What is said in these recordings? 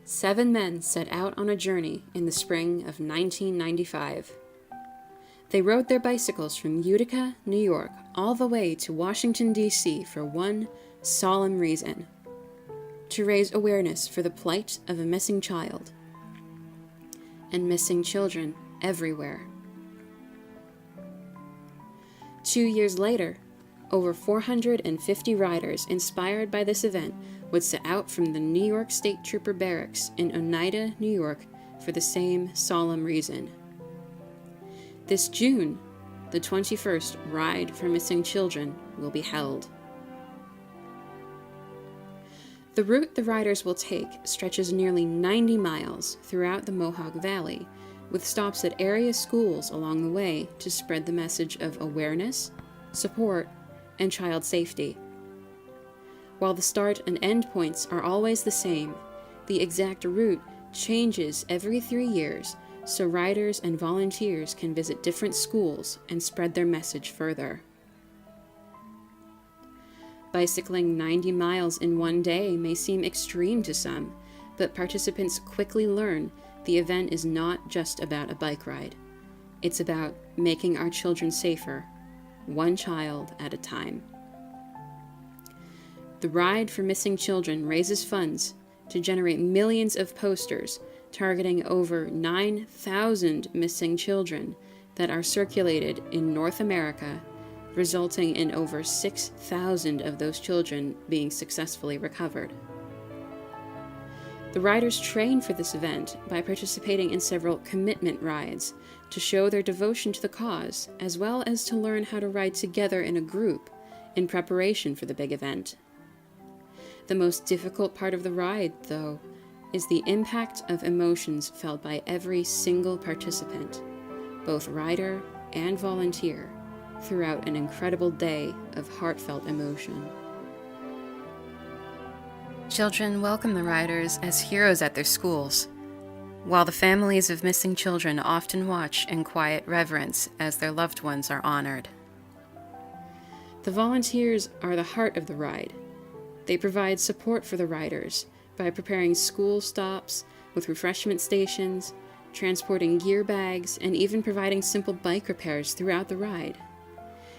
7 men set out on a journey in the spring of 1995. They rode their bicycles from Utica, New York, all the way to Washington, D.C. for one solemn reason: to raise awareness for the plight of a missing child and missing children everywhere. 2 years later, over 450 riders inspired by this event would set out from the New York State Trooper Barracks in Oneida, New York, for the same solemn reason. This June, the 21st Ride for Missing Children will be held. The route the riders will take stretches nearly 90 miles throughout the Mohawk Valley, with stops at area schools along the way to spread the message of awareness, support, and child safety. While the start and end points are always the same, the exact route changes every 3 years so riders and volunteers can visit different schools and spread their message further. Bicycling 90 miles in one day may seem extreme to some, but participants quickly learn the event is not just about a bike ride. It's about making our children safer, one child at a time. The Ride for Missing Children raises funds to generate millions of posters targeting over 9,000 missing children that are circulated in North America, resulting in over 6,000 of those children being successfully recovered. The riders train for this event by participating in several commitment rides to show their devotion to the cause, as well as to learn how to ride together in a group in preparation for the big event. The most difficult part of the ride, though, is the impact of emotions felt by every single participant, both rider and volunteer, throughout an incredible day of heartfelt emotion. Children welcome the riders as heroes at their schools, while the families of missing children often watch in quiet reverence as their loved ones are honored. The volunteers are the heart of the ride. They provide support for the riders by preparing school stops with refreshment stations, transporting gear bags, and even providing simple bike repairs throughout the ride.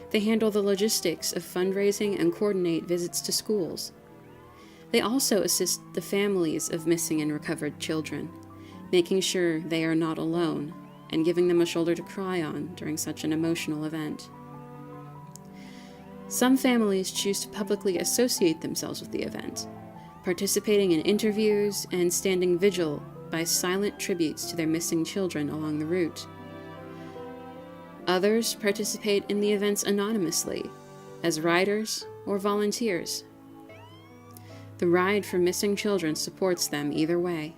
They handle the logistics of fundraising and coordinate visits to schools. They also assist the families of missing and recovered children, making sure they are not alone and giving them a shoulder to cry on during such an emotional event. Some families choose to publicly associate themselves with the event, participating in interviews and standing vigil by silent tributes to their missing children along the route. Others participate in the events anonymously, as riders or volunteers. The Ride for Missing Children supports them either way.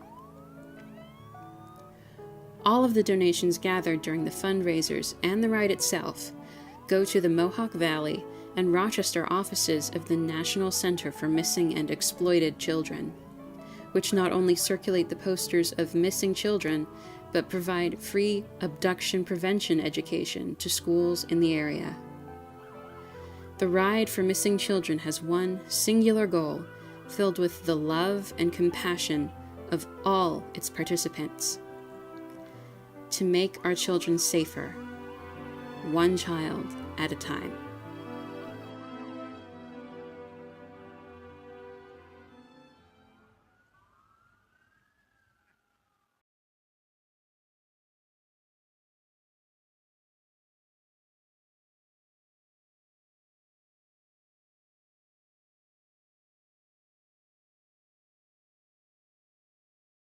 All of the donations gathered during the fundraisers and the ride itself go to the Mohawk Valley and Rochester offices of the National Center for Missing and Exploited Children, which not only circulate the posters of missing children, but provide free abduction prevention education to schools in the area. The Ride for Missing Children has one singular goal, filled with the love and compassion of all its participants: to make our children safer, one child at a time.